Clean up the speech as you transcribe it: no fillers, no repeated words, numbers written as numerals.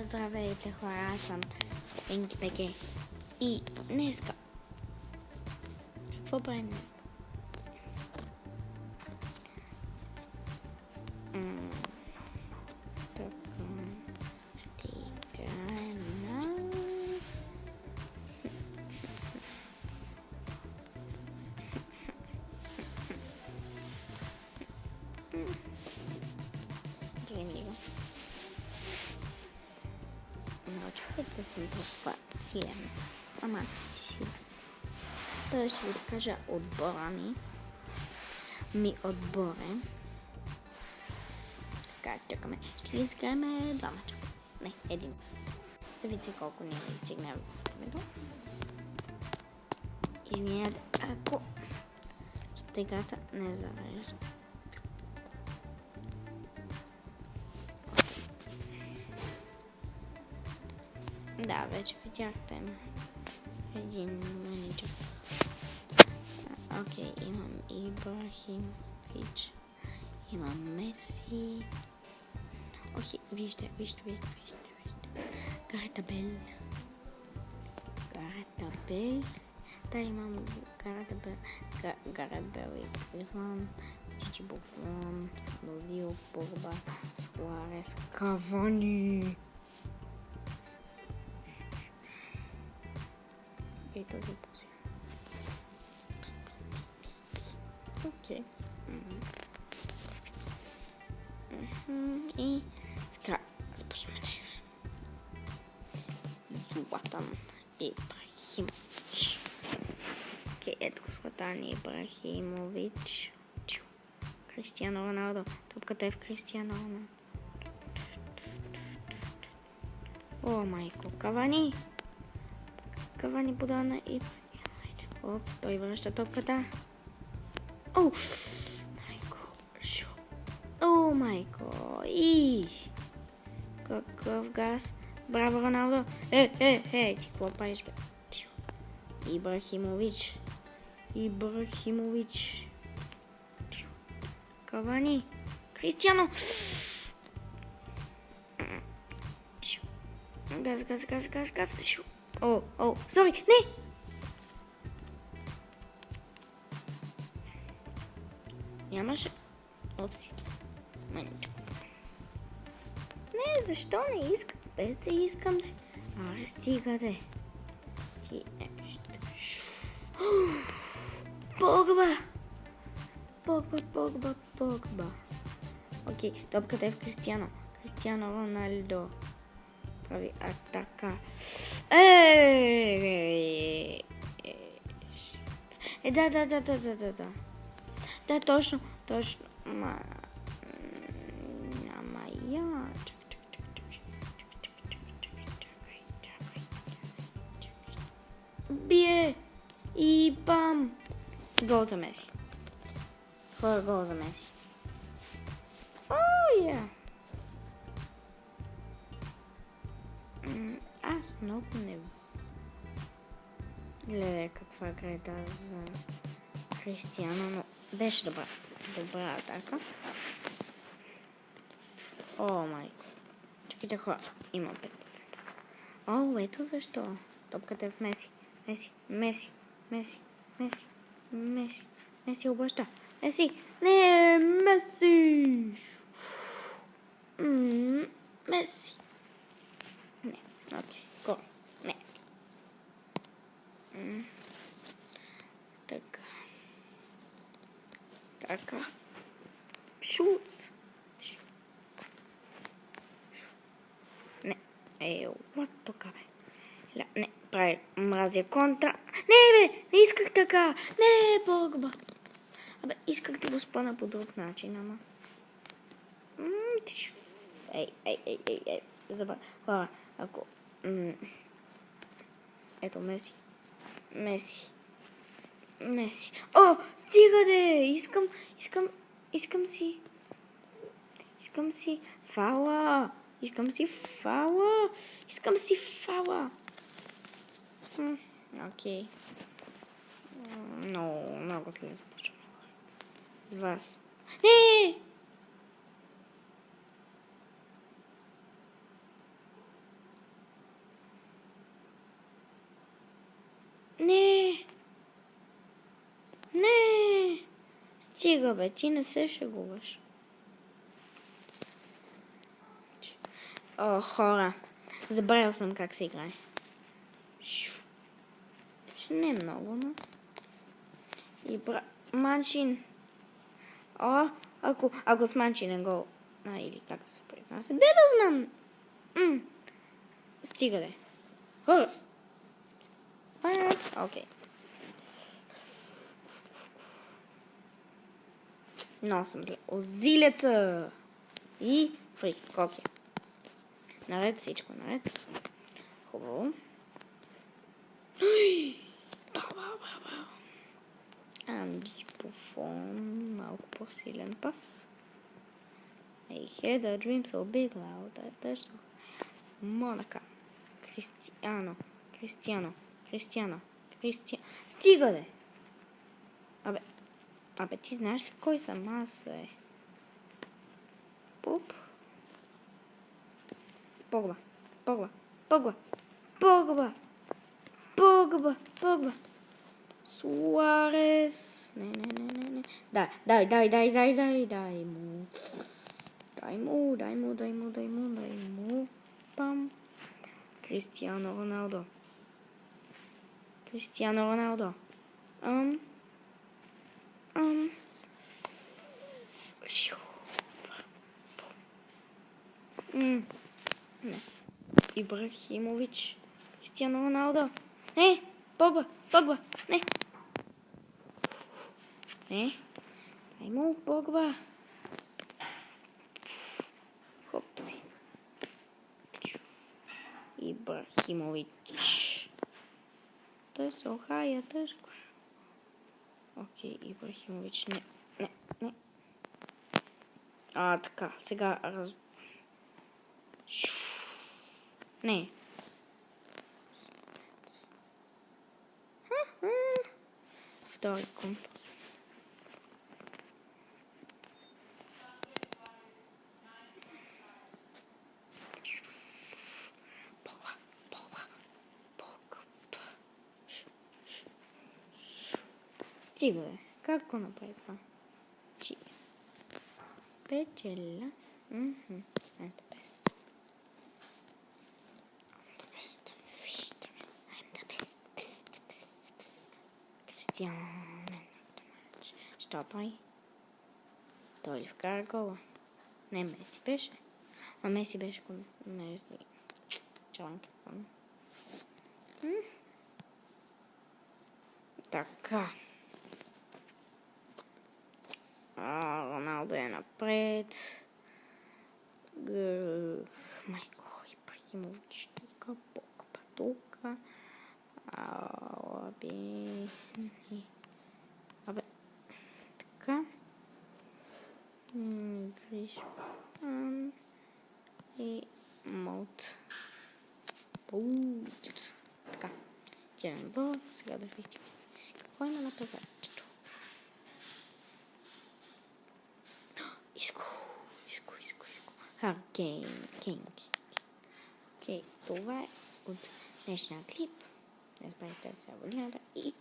Здравейте хора, аз съм Свинки Пеке и днеска... Какво правим днес? Така... Ще играем на... Очаквайте да съм толкова силен. Ама аз си силен. Той ще ви да кажа отбора ми. Отбор е. Така, чакаме. Ще ли изиграем два мача? Не, един. Да видите колко ни стигне времето. Извинете, ако играта не зарежда. Да, вече видяхте един менеджер. Окей, имам Ибрахимович, имам Меси. Окей, вижте. Гарет Бейл. Да, имам Гарет Бейл и Гризман, Чичи Буфон, Лозио, Погба, Суарес, Кавани. И този пози. Окей. И така, започваме да играем. Златан Ибрахимович. Окей, ето го Златан Ибрахимович. Кристиано Роналдо. Топката е в Кристиано Роналдо. О, майко. Кавани подава на Ибрахимович. Оп, той връща топката. О, майко. О, майко. И какъв газ. Браво, Роналдо. Ти какво правиш, бе? Ибрахимович. Кавани. Кристиано. Газ. О, сори, не! Нямаше опции. Маничко. Не, защо не искам? Без да искам, да. Аре, стига, де. Ти нещо. Погба. Окей, топката е в Кристиано Роналдо. Прави атака. Да. Да, точно. Ама я. Чакай. Бие. И бам. Гол за Меси. Гол за Меси. О, я. Аз много не гледай каква греда за Кристиано, но беше добра атака. О, майко. Чакайте хора, има 5%. О, ето защо. Топката е в Меси. Меси обръща. Не, Меси. Меси. Не, окей, гол. Не. Така. Шуц. Не. What тук, бе? Не, прави мразя контра. Не, бе, не исках така. Не, Погба. Абе, исках да го спъна по друг начин, ама. Ей. Забравя. Хора, ако... Ето, Меси. О, стига де! Искам си фаула. Окей. Много зле започваме. С вас. Не! Стига, бе, ти не се шегуваш. О, хора. Забравил съм как се играе. Не е много, но... И Манчин. О, ако с Манчин гол... или как да се произнася. Де да знам? Стига де. Хора. Окей. Много съм зле. Озилеца! И фрик. Окей. Наред всичко, наред. Хубаво. Буфон. Малко по-силен пас. I hear the dream so big loud that there's so... Монака. Кристиано. Стига де! Абе, ти знаеш ли кой съм аз, бе? Пуп. Погба. Суарес. Не. Дай му. Пам. Кристиано Роналдо. Не. Ибрахимович. Кристиано Роналдо. Не. Погба. Не. Дай му Погба. Хопси. Ибрахимович. Той се охая тежко. Окей, Ибрахимович. Не. Така. Сега Не. Втори контуз. Стига, бе. Как го направи това? Печеля. Ето без. Кристиан. Що той? Той ли вкара гола? Не, Меси беше. Меси беше между чанка. Така. Роналдо е напред. Майко, Ибрахимович тука, Погба тука. Абе, така. Гришман и Молт. Така. Тиран Бол. Сега да видим какво има на пазарчето. Иско. Кинг. Окей, това е от днешния клип. Не забравяйте да се абонирате и